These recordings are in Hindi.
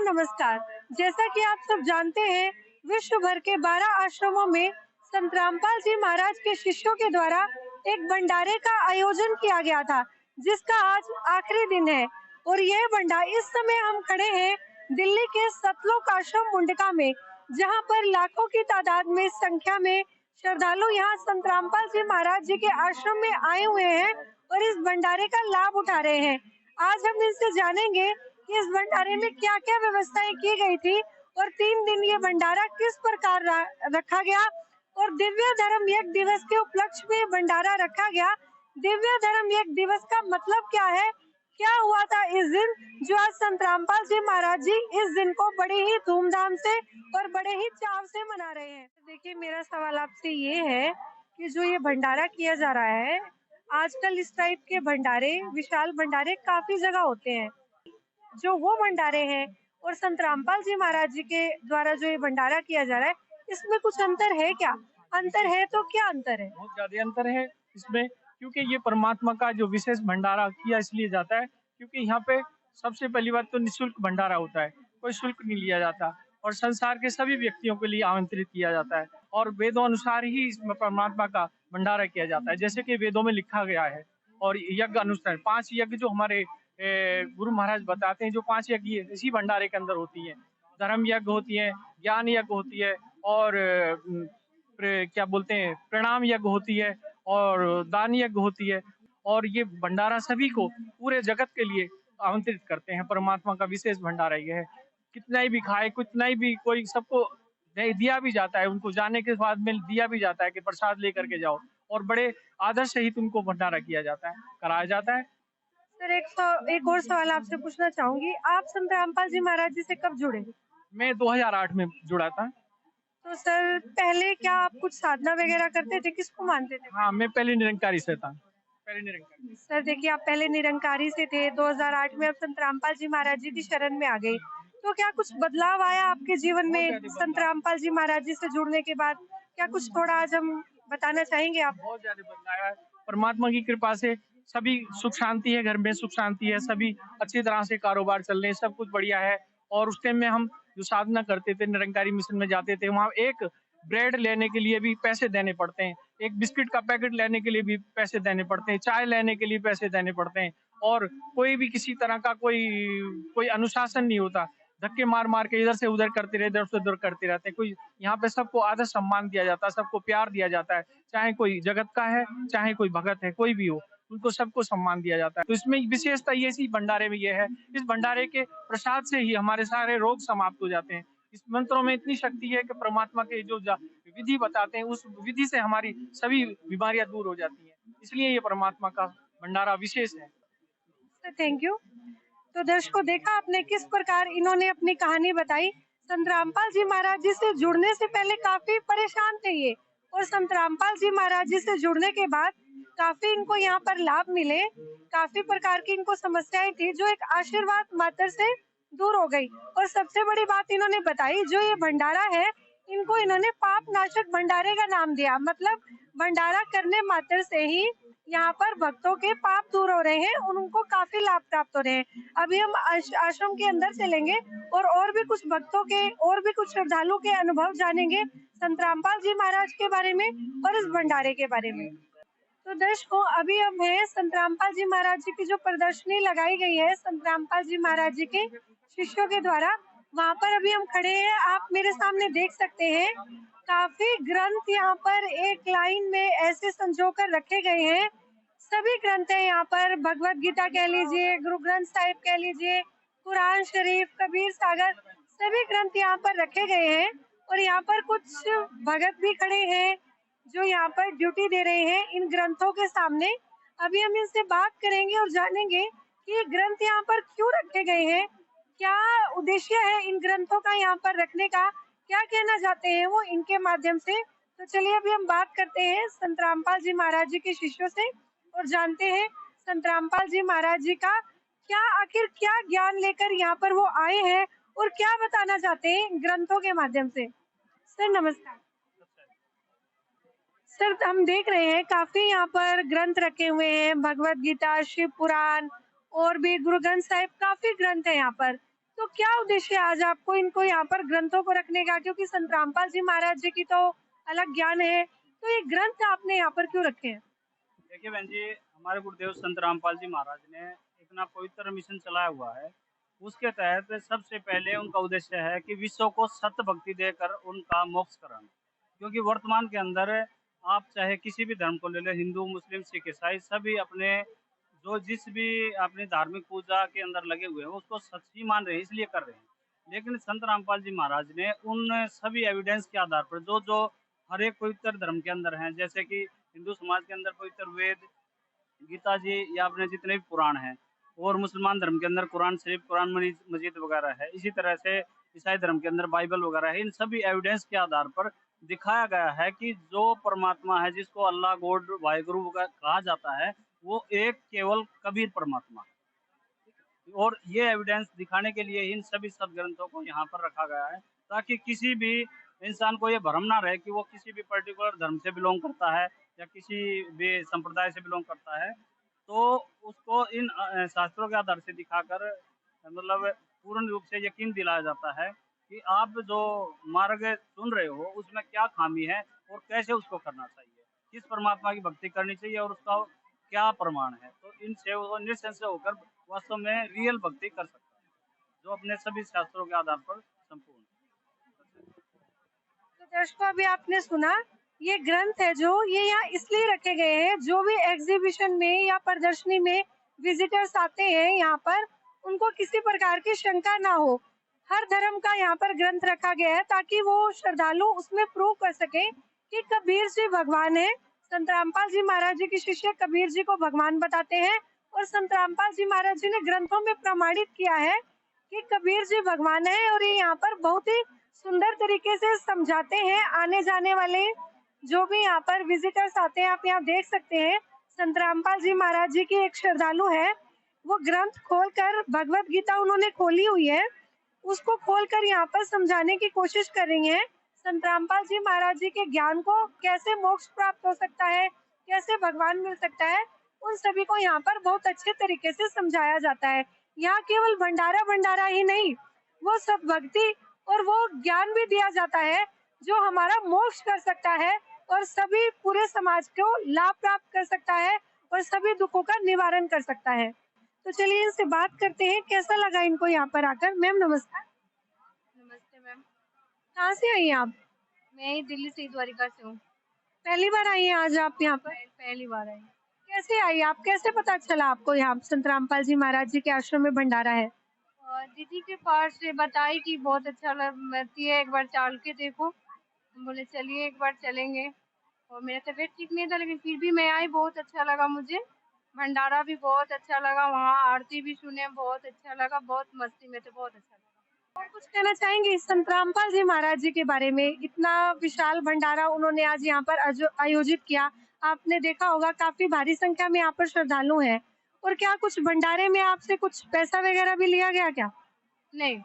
नमस्कार। जैसा कि आप सब जानते हैं, विश्व भर के 12 आश्रमों में संत रामपाल जी महाराज के शिष्यों के द्वारा एक भंडारे का आयोजन किया गया था, जिसका आज आखिरी दिन है। और यह भंडारा, इस समय हम खड़े हैं दिल्ली के सतलोक आश्रम मुंडका में, जहां पर लाखों की तादाद में संख्या में श्रद्धालु यहाँ संत रामपाल जी महाराज जी के आश्रम में आए हुए हैं और इस भंडारे का लाभ उठा रहे हैं। आज हम इनसे जानेंगे कि इस भंडारे में क्या क्या व्यवस्थाएं की गई थी और 3 दिन ये भंडारा किस प्रकार रखा गया और दिव्य धर्म यज्ञ दिवस के उपलक्ष्य में भंडारा रखा गया। दिव्य धर्म यज्ञ दिवस का मतलब क्या है, क्या हुआ था इस दिन, जो आज संत रामपाल जी महाराज जी इस दिन को बड़े ही धूमधाम से और बड़े ही चाव से मना रहे हैं। देखिए, मेरा सवाल आपसे ये है कि जो ये भंडारा किया जा रहा है, आजकल इस टाइप के भंडारे, विशाल भंडारे काफी जगह होते हैं, जो वो भंडारे हैं और संत रामपाल जी महाराज जी के द्वारा जो ये भंडारा किया जा रहा है, इसमें कुछ अंतर है क्या? अंतर है तो क्या अंतर है? बहुत ज्यादा अंतर है इसमें, क्योंकि ये परमात्मा का जो विशेष भंडारा किया इसलिए जाता है क्योंकि यहाँ पे सबसे पहली बात तो निःशुल्क भंडारा होता है, कोई शुल्क नहीं लिया जाता और संसार के सभी व्यक्तियों के लिए आमंत्रित किया जाता है और वेदों अनुसार ही इसमें परमात्मा का भंडारा किया जाता है, जैसे कि वेदों में लिखा गया है। और यज्ञ अनुसार 5 यज्ञ जो हमारे गुरु महाराज बताते हैं, जो 5 यज्ञ इसी भंडारे के अंदर होती है। धर्म यज्ञ होती है, ज्ञान यज्ञ होती है और क्या बोलते हैं प्रणाम यज्ञ होती है और दान यज्ञ होती है। और ये भंडारा सभी को पूरे जगत के लिए आमंत्रित करते हैं। परमात्मा का विशेष भंडारा ये है, कितना ही भी खाए, कितना ही भी कोई, सबको दिया भी जाता है, उनको जाने के बाद में दिया भी जाता है कि प्रसाद लेकर के जाओ और बड़े आदर सहित उनको भंडारा किया जाता है, कराया जाता है। सर, एक और सवाल आपसे पूछना चाहूंगी, आप संत रामपाल जी महाराज जी से कब जुड़े? मैं 2008 में जुड़ा था। तो सर, पहले क्या आप कुछ साधना वगैरह करते थे, किसको मानते थे? हाँ, मैं पहले निरंकारी से था, पहले निरंकारी। सर देखिए, आप पहले निरंकारी से थे, 2008 में आप संत रामपाल जी महाराज जी की शरण में आ गए, तो क्या कुछ बदलाव आया आपके जीवन में संत रामपाल जी महाराज जी से जुड़ने के बाद? क्या कुछ थोड़ा आज हम बताना चाहेंगे आप? बहुत ज्यादा बदलाव है, परमात्मा की कृपा से सभी सुख शांति है, घर में सुख शांति है, सभी अच्छी तरह से कारोबार चल रहे हैं, सब कुछ बढ़िया है। और उस टाइम में हम जो साधना करते थे, निरंकारी मिशन में जाते थे, वहाँ एक ब्रेड लेने के लिए भी पैसे देने पड़ते हैं, एक बिस्किट का पैकेट लेने के लिए भी पैसे देने पड़ते हैं, चाय लेने के लिए पैसे देने पड़ते हैं और कोई भी किसी तरह का कोई अनुशासन नहीं होता। धक्के मार मार के इधर से उधर करते रहते, इधर से उधर करते रहते हैं। कोई यहाँ पे सबको आदर सम्मान दिया जाता है, सबको प्यार दिया जाता है, चाहे कोई जगत का है, चाहे कोई भगत है, कोई भी हो, उनको सबको सम्मान दिया जाता है। तो इसमें विशेषता ये इसी भंडारे में ये है, इस भंडारे के प्रसाद से ही हमारे सारे रोग समाप्त हो जाते हैं। इस मंत्रों में इतनी शक्ति है कि परमात्मा के जो विधि बताते हैं, उस विधि से हमारी सभी बीमारियां दूर हो जाती हैं। इसलिए ये परमात्मा का भंडारा विशेष है। Sir thank you. तो दर्शकों, देखा आपने किस प्रकार इन्होंने अपनी कहानी बताई। संत रामपाल जी महाराज जी से जुड़ने से पहले काफी परेशान थे ये, और संत रामपाल जी महाराज जी से जुड़ने के बाद काफी इनको यहाँ पर लाभ मिले, काफी प्रकार की इनको समस्याएं थी जो एक आशीर्वाद मात्र से दूर हो गई। और सबसे बड़ी बात इन्होंने बताई, जो ये भंडारा है, इनको इन्होंने पाप नाशक भंडारे का नाम दिया। मतलब भंडारा करने मात्र से ही यहाँ पर भक्तों के पाप दूर हो रहे हैं और उनको काफी लाभ प्राप्त हो रहे हैं। अभी हम आश्रम के अंदर चलेंगे और भी कुछ भक्तों के, और भी कुछ श्रद्धालुओं के अनुभव जानेंगे संत रामपाल जी महाराज के बारे में और इस भंडारे के बारे में। तो दर्शकों, अभी हम हैं संत रामपाल जी महाराज जी की जो प्रदर्शनी लगाई गई है संत रामपाल जी महाराज जी के शिष्यों के द्वारा, वहाँ पर अभी हम खड़े हैं। आप मेरे सामने देख सकते हैं, काफी ग्रंथ यहाँ पर एक लाइन में ऐसे संजो कर रखे गए हैं। सभी ग्रंथ हैं यहाँ पर, भगवत गीता कह लीजिए, गुरु ग्रंथ साहिब कह लीजिए, कुरान शरीफ, कबीर सागर, सभी ग्रंथ यहाँ पर रखे गए हैं। और यहाँ पर कुछ भगत भी खड़े हैं जो यहाँ पर ड्यूटी दे रहे हैं इन ग्रंथों के सामने। अभी हम इनसे बात करेंगे और जानेंगे कि ये ग्रंथ यहाँ पर क्यों रखे गए हैं, क्या उद्देश्य है इन ग्रंथों का यहाँ पर रखने का, क्या कहना चाहते हैं वो इनके माध्यम से। तो चलिए अभी हम बात करते हैं संत रामपाल जी महाराज जी के शिष्यों से और जानते हैं संत रामपाल जी महाराज जी का आखिर क्या ज्ञान लेकर यहाँ पर वो आए हैं और क्या बताना चाहते हैं ग्रंथों के माध्यम से। सर नमस्कार। सर, हम देख रहे हैं काफी यहाँ पर ग्रंथ रखे हुए हैं, भगवत गीता, शिव पुराण और भी गुरु ग्रंथ साहिब, काफी ग्रंथ है यहाँ पर। तो क्या उद्देश्य है आज आपको इनको यहाँ पर ग्रंथों को रखने का? क्योंकि संत रामपाल जी महाराज जी की तो अलग ज्ञान है, तो ये ग्रंथ आपने यहाँ पर क्यों रखे हैं? देखिए बहन जी, हमारे गुरुदेव संत रामपाल जी महाराज ने इतना पवित्र मिशन चलाया हुआ है। उसके तहत सबसे पहले उनका उद्देश्य है कि विश्व को सत्य भक्ति देकर उनका मोक्ष कराना। क्योंकि वर्तमान के अंदर आप चाहे किसी भी धर्म को ले लो, हिंदू, मुस्लिम, सिख, ईसाई, सभी अपने जो जिस भी अपनी धार्मिक पूजा के अंदर लगे हुए हैं उसको सच ही मान रहे हैं, इसलिए कर रहे हैं। लेकिन संत रामपाल जी महाराज ने उन सभी एविडेंस के आधार पर जो जो हर एक पवित्र धर्म के अंदर हैं, जैसे कि हिंदू समाज के अंदर पवित्र वेद, गीता जी या अपने जितने भी पुराण हैं, और मुसलमान धर्म के अंदर कुरान शरीफ, कुरान मजीद वगैरह है, इसी तरह से ईसाई धर्म के अंदर बाइबल वगैरह है। इन सभी एविडेंस के आधार पर दिखाया गया है कि जो परमात्मा है, जिसको अल्लाह, गॉड, वाहिगुरु कहा जाता है, वो एक केवल कबीर परमात्मा है। और ये एविडेंस दिखाने के लिए इन सभी सदग्रंथों को यहाँ पर रखा गया है, ताकि किसी भी इंसान को ये भ्रम ना रहे कि वो किसी भी पर्टिकुलर धर्म से बिलोंग करता है या किसी भी संप्रदाय से बिलोंग करता है। तो उसको इन शास्त्रों के आधार से दिखाकर मतलब पूर्ण रूप से यकीन दिलाया जाता है कि आप जो मार्ग चुन रहे हो उसमें क्या खामी है और कैसे उसको करना चाहिए, किस परमात्मा की भक्ति करनी चाहिए और उसका क्या प्रमाण है। तो इनसे वो निसंशय होकर वास्तव में रियल भक्ति कर सकता है, जो अपने सभी शास्त्रों के आधार पर संपूर्ण। तो दर्शकों, अभी आपने सुना, ये ग्रंथ है जो ये यहाँ इसलिए रखे गए हैं, जो भी एग्जीबिशन में या प्रदर्शनी में विजिटर्स आते हैं यहाँ पर, उनको किसी प्रकार की शंका ना हो। हर धर्म का यहाँ पर ग्रंथ रखा गया है ताकि वो श्रद्धालु उसमें प्रूव कर सके कि कबीर जी भगवान है। संत रामपाल जी महाराज जी के शिष्य कबीर जी को भगवान बताते हैं और संत रामपाल जी महाराज जी ने ग्रंथों में प्रमाणित किया है कि कबीर जी भगवान है। और ये यहाँ पर बहुत ही सुंदर तरीके से समझाते हैं। आने जाने वाले जो भी यहाँ पर विजिटर्स आते हैं, आप यहाँ देख सकते हैं, संत रामपाल जी महाराज जी की एक श्रद्धालु है, वो ग्रंथ खोलकर भगवत गीता उन्होंने खोली हुई है, उसको खोलकर यहाँ पर समझाने की कोशिश कर रही हैं। संत रामपाल जी महाराज जी के ज्ञान को कैसे मोक्ष प्राप्त हो सकता है, कैसे भगवान मिल सकता है, उन सभी को यहाँ पर बहुत अच्छे तरीके से समझाया जाता है। यहाँ केवल भंडारा भंडारा ही नहीं, वो सब भक्ति और वो ज्ञान भी दिया जाता है जो हमारा मोक्ष कर सकता है और सभी पूरे समाज को लाभ प्राप्त कर सकता है और सभी दुखों का निवारण कर सकता है। तो चलिए इनसे बात करते हैं, कैसा लगा इनको यहाँ पर आकर। मैम नमस्कार। नमस्ते मैम। कहाँ से आई हैं आप? मैं दिल्ली से द्वारिका से हूँ। पहली बार आई हैं आज आप यहाँ पर? पहली बार आई। कैसे आई आप, कैसे पता चला आपको यहाँ संत रामपाल जी महाराज जी के आश्रम में भंडारा है? और दीदी के पास से बताई कि बहुत अच्छा लगती है, एक बार चाल के देखो। हम बोले चलिए एक बार चलेंगे। और मेरा तबीयत ठीक नहीं था लेकिन फिर भी मैं आई, बहुत अच्छा लगा मुझे। भंडारा भी बहुत अच्छा लगा, वहाँ आरती भी सुने, बहुत अच्छा लगा, बहुत मस्ती में थे, बहुत अच्छा लगा। और कुछ कहना चाहेंगे संत रामपाल जी महाराज जी के बारे में? इतना विशाल भंडारा उन्होंने आज यहाँ पर आयोजित किया, आपने देखा होगा काफी भारी संख्या में यहाँ पर श्रद्धालु हैं। और क्या कुछ भंडारे में आपसे कुछ पैसा वगैरह भी लिया गया क्या? नहीं,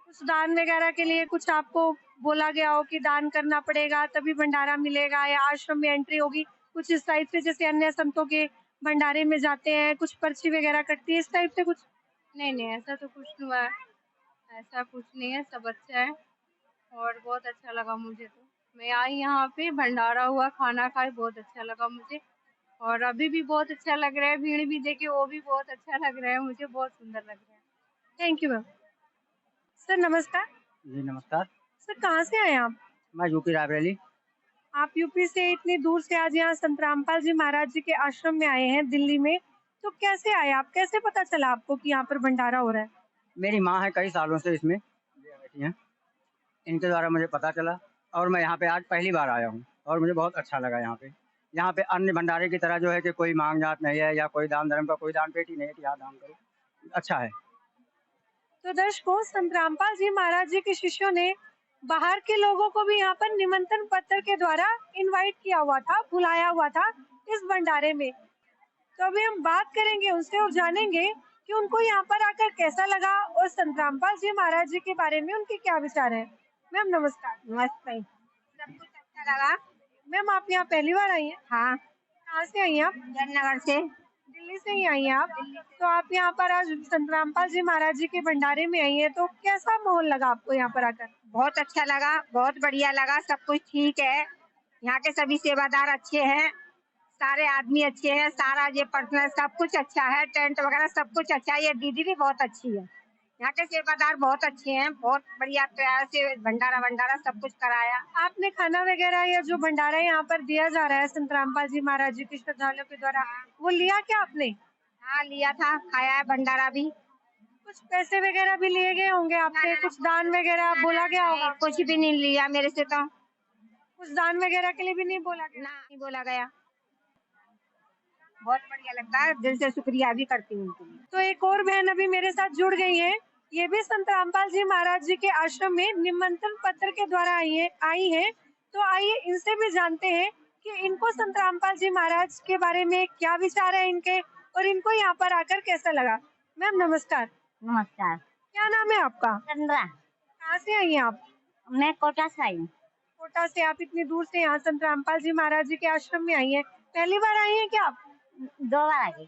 कुछ दान वगैरह के लिए कुछ आपको बोला गया हो कि दान करना पड़ेगा तभी भंडारा मिलेगा या आश्रम में एंट्री होगी, कुछ इस टाइप से जैसे अन्य संतों के भंडारे में जाते हैं कुछ पर्ची वगैरह कटती है, इस टाइप से कुछ? नहीं, ऐसा तो कुछ नहीं हुआ है। ऐसा कुछ नहीं है, सब अच्छा है और बहुत अच्छा लगा मुझे। तो मैं आई यहाँ पे, भंडारा हुआ, खाना खाए, बहुत अच्छा लगा मुझे। और अभी भी बहुत अच्छा लग रहा है, भीड़ भी देखे वो भी बहुत अच्छा लग रहा है मुझे, बहुत सुंदर लग रहा है। Thank you ma'am. सर नमस्कार। जी नमस्कार। सर कहाँ से आए आप? मैं यूपी रायबरेली। आप यूपी से इतनी दूर से आज यहाँ संत रामपाल जी महाराज जी के आश्रम में आए हैं दिल्ली में, तो कैसे आए आप, कैसे पता चला आपको कि यहाँ पर भंडारा हो रहा है? मेरी माँ है कई सालों से इसमें बैठी हैं, इनके द्वारा मुझे पता चला और मैं यहाँ पे आज पहली बार आया हूँ और मुझे बहुत अच्छा लगा। यहाँ पे अन्य भंडारे की तरह जो है कि कोई मांग जात नहीं है या कोई दान धर्म का कोई दान पेटी नहीं है कि यहाँ दान करो, अच्छा है। तो दर्शकों, संत रामपाल जी महाराज जी के शिष्यों ने बाहर के लोगों को भी यहाँ पर निमंत्रण पत्र के द्वारा इनवाइट किया हुआ था, बुलाया हुआ था इस भंडारे में। तो अभी हम बात करेंगे उनसे और जानेंगे कि उनको यहाँ पर आकर कैसा लगा और संत रामपाल जी महाराज जी के बारे में उनके क्या विचार है। मैम नमस्कार। नमस्ते। सब कुछ अच्छा लगा। मैम आप यहाँ पहली बार आई हैं? हाँ, कहाँ से आई हैं आप? जननगर से। दिल्ली दिल्ली से ही आई हैं आप? तो आप यहाँ पर आज संत रामपाल जी महाराज जी के भंडारे में आई हैं, तो कैसा माहौल लगा आपको यहाँ पर आकर? बहुत अच्छा लगा, बहुत बढ़िया लगा, सब कुछ ठीक है। यहाँ के सभी सेवादार अच्छे हैं, सारे आदमी अच्छे हैं, सारा ये पर्सनल सब कुछ अच्छा है, टेंट वगैरह सब कुछ अच्छा है। ये दीदी भी बहुत अच्छी है। यहाँ के सेवादार बहुत अच्छे हैं, बहुत बढ़िया तरह से भंडारा वंडारा सब कुछ कराया। आपने खाना वगैरह या जो भंडारा यहाँ पर दिया जा रहा है संत रामपाल जी महाराज जी के श्रद्धालुओं के द्वारा, वो लिया क्या आपने? हाँ लिया था, खाया है भंडारा भी। कुछ पैसे वगैरह भी लिए गए होंगे आपसे, कुछ दान वगैरह बोला गया होगा? कुछ भी नहीं लिया मेरे से तो। कुछ दान वगैरह के लिए भी नहीं बोला गया? ना नहीं बोला गया। बहुत बढ़िया लगता है, दिल से शुक्रिया भी करती हूँ उनके लिए। तो एक और बहन अभी मेरे साथ जुड़ गई है, ये भी संत रामपाल जी महाराज जी के आश्रम में निमंत्रण पत्र के द्वारा आई है। तो आइए इनसे भी जानते हैं कि इनको संत रामपाल जी महाराज के बारे में क्या विचार है इनके, और इनको यहाँ पर आकर कैसा लगा। मैम नमस्कार। नमस्कार। क्या नाम है आपका? चंद्रा। कहाँ से आई हैं आप? मैं कोटा से आई हूँ। कोटा से आप इतनी दूर से यहाँ संत रामपाल जी महाराज जी के आश्रम में आई हैं, पहली बार आई हैं क्या आप? 2 बार आई।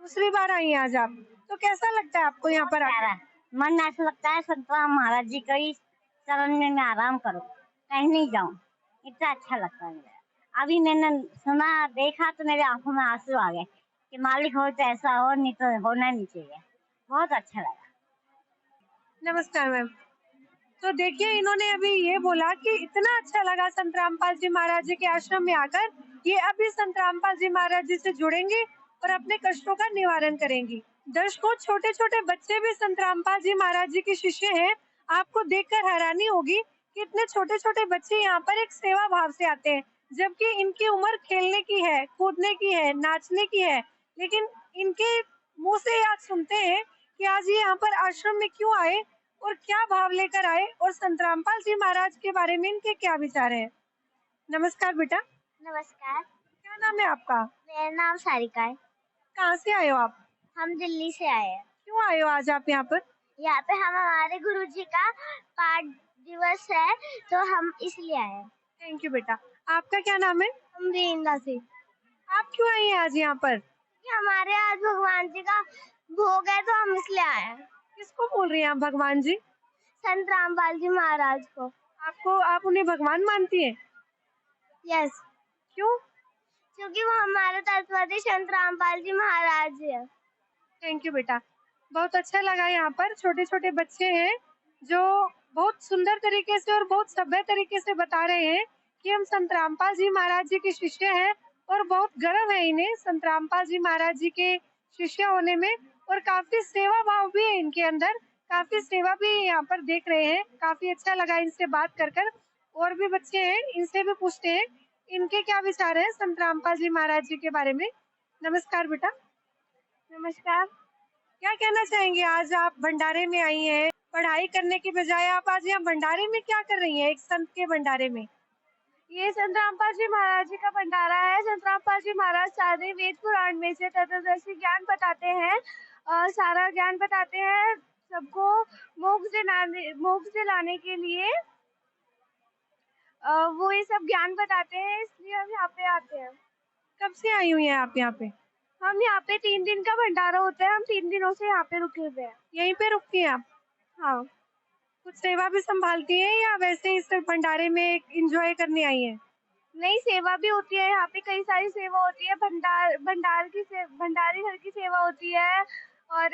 दूसरी बार आई हैं आज आप। तो कैसा लगता है आपको यहाँ पर आकर? मन ऐसा लगता है संत राम महाराज जी के चरण में मैं आराम करूँ, कहीं नहीं जाऊँ, इतना अच्छा लगता है मेरा। अभी मैंने सुना देखा तो मेरे आंखों में आंसू आ गए कि मालिक हो तो ऐसा हो, नहीं तो होना नहीं चाहिए। बहुत अच्छा लगा। नमस्कार मैम। तो देखिए इन्होंने अभी ये बोला कि इतना अच्छा लगा संत रामपाल जी महाराज जी के आश्रम में आकर, ये अभी संत रामपाल जी महाराज जी से जुड़ेंगे और अपने कष्टों का निवारण करेंगी। दर्शकों, छोटे छोटे बच्चे भी संत रामपाल जी महाराज जी के शिष्य हैं। आपको देखकर हैरानी होगी कि इतने छोटे छोटे बच्चे यहाँ पर एक सेवा भाव से आते हैं, जबकि इनकी उम्र खेलने की है, कूदने की है, नाचने की है, लेकिन इनके मुंह से आज सुनते हैं कि आज ये यहाँ पर आश्रम में क्यों आए और क्या भाव लेकर आए, और संत रामपाल जी महाराज के बारे में इनके क्या विचार हैं। नमस्कार बेटा। नमस्कार। क्या नाम है आपका? मेरा नाम सारिका है। कहाँ से आए हो आप? हम दिल्ली से आए हैं। क्यों आए हो आज आप यहाँ पर? यहाँ पे हम हमारे गुरुजी का पाठ दिवस है तो हम इसलिए आए हैं। थैंक यू बेटा। आपका क्या नाम है? हम वृंदा से। आप क्यों आई हैं आज यहाँ पर? हमारे आज भगवान जी का भोग है तो हम इसलिए आए हैं। किसको बोल रही हैं आप भगवान जी? संत रामपाल जी महाराज को। आप उन्हें भगवान मानती हैं? यस। क्यों? क्योंकि वो हमारे तत्वदर्शी संत रामपाल जी महाराज है। थैंक यू बेटा। बहुत अच्छा लगा। यहाँ पर छोटे छोटे बच्चे हैं जो बहुत सुंदर तरीके से और बहुत सभ्य तरीके से बता रहे हैं कि हम संत रामपाल जी महाराज जी के शिष्य हैं, और बहुत गर्व है इन्हें संत रामपाल जी महाराज जी के शिष्य होने में, और काफी सेवा भाव भी है इनके अंदर, काफी सेवा भी यहाँ पर देख रहे हैं। काफी अच्छा लगा इनसे बात कर। और भी बच्चे हैं, इनसे भी पूछते हैं इनके क्या विचार है संत रामपाल जी महाराज जी के बारे में। नमस्कार बेटा। नमस्कार। क्या कहना चाहेंगे? आज आप भंडारे में आई हैं, पढ़ाई करने के बजाय आप आज यहाँ भंडारे में क्या कर रही हैं, एक संत के भंडारे में? ये संत रामपाल जी महाराज जी का भंडारा है। संत रामपाल जी महाराज सारे वेद पुराण में से तत्वदर्शी ज्ञान बताते हैं, सारा ज्ञान बताते हैं सबको मोक्ष से लाने के लिए। वो ये सब ज्ञान बताते हैं, इसलिए हम यहाँ पे आते हैं। कब से आई हुई हैं आप यहाँ पे? हम यहाँ पे 3 दिन का भंडारा होता है, हम 3 दिनों से यहाँ पे रुके हुए हैं। यहीं पे रुकती हैं आप? हाँ। कुछ सेवा भी संभालती हैं या वैसे ही सिर्फ भंडारे में एंजॉय करने आई हैं? नहीं, सेवा भी होती है यहाँ पे, कई सारी सेवा होती है। भंडारी घर की सेवा होती है, और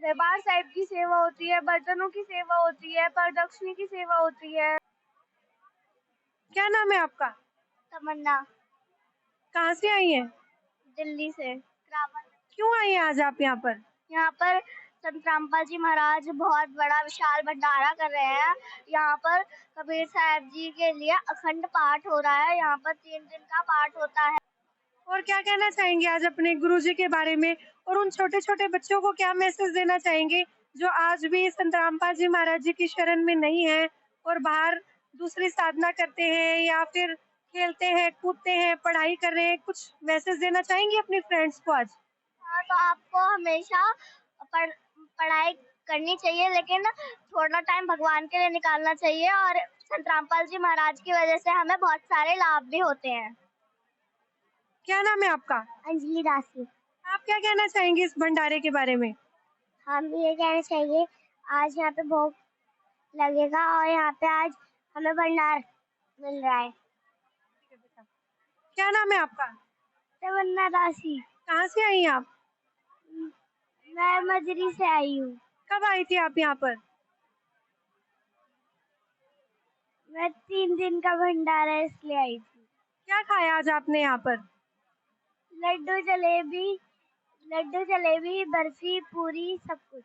दरबार साहिब की सेवा होती है, बर्तनों की सेवा होती है, प्रदक्षिणी की सेवा होती है। क्या नाम है आपका? तमन्ना। कहाँ से आई हैं? दिल्ली से। क्यों आई हैं आज आप यहाँ पर? यहाँ पर संत रामपाल जी महाराज बहुत बड़ा विशाल भंडारा कर रहे हैं। यहाँ पर कबीर साहब जी के लिए अखंड पाठ हो रहा है। यहाँ पर 3 दिन का पाठ होता है। और क्या कहना चाहेंगे आज अपने गुरुजी के बारे में, और उन छोटे छोटे बच्चों को क्या मैसेज देना चाहेंगे जो आज भी संत रामपाल जी महाराज जी की शरण में नहीं है और बाहर दूसरी साधना करते हैं या फिर खेलते हैं, कूदते हैं, पढ़ाई कर रहे हैं? कुछ मैसेज देना चाहेंगे अपने फ्रेंड्स को आज? हाँ, तो आपको हमेशा पढ़ाई करनी चाहिए, लेकिन थोड़ा टाइम भगवान के लिए निकालना चाहिए। और संत रामपाल जी महाराज की वजह से हमें बहुत सारे लाभ भी होते हैं। क्या नाम है आपका? अंजलि दासी। आप क्या कहना चाहेंगे इस भंडारे के बारे में? हम ये कहना चाहिए आज यहाँ पे भोग लगेगा और यहाँ पे आज हमें भंडार मिल रहा है। क्या नाम है आपका? तमन्ना दासी। कहाँ से आई हैं आप? मैं मजरी से आई हूँ। कब आई थी आप यहाँ पर? मैं 3 दिन का भंडारा है इसलिए आई थी। क्या खाया आज आपने यहाँ पर? लड्डू जलेबी बर्फी पूरी सब कुछ।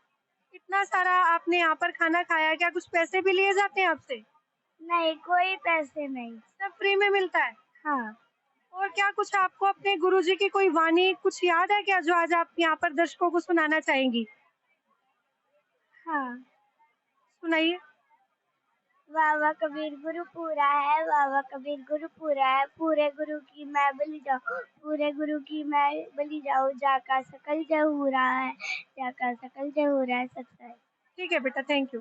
इतना सारा आपने यहाँ पर खाना खाया, क्या कुछ पैसे भी लिए जाते हैं आपसे? नहीं, कोई पैसे नहीं। सब फ्री में मिलता है? हाँ। और क्या कुछ आपको अपने गुरुजी की कोई वाणी कुछ याद है क्या, जो आज आप यहाँ पर दर्शकों को सुनाना चाहेंगी? हाँ। सुनाइए। बाबा कबीर गुरु पूरा है, बाबा कबीर गुरु पूरा है, पूरे गुरु की मैं बलि जाऊँ, पूरे गुरु की मैं बलि जाऊँ, जाका सकल जहूरा है, जाका सकल जहूरा है, सच्चा है। ठीक है बेटा, थैंक यू।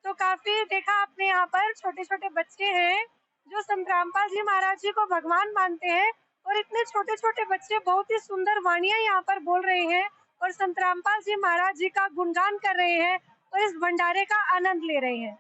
तो काफी देखा आपने यहाँ पर छोटे छोटे बच्चे हैं जो संत रामपाल जी महाराज जी को भगवान मानते हैं, और इतने छोटे छोटे बच्चे बहुत ही सुंदर वाणियां यहाँ पर बोल रहे हैं और संत रामपाल जी महाराज जी का गुणगान कर रहे हैं और इस भंडारे का आनंद ले रहे हैं।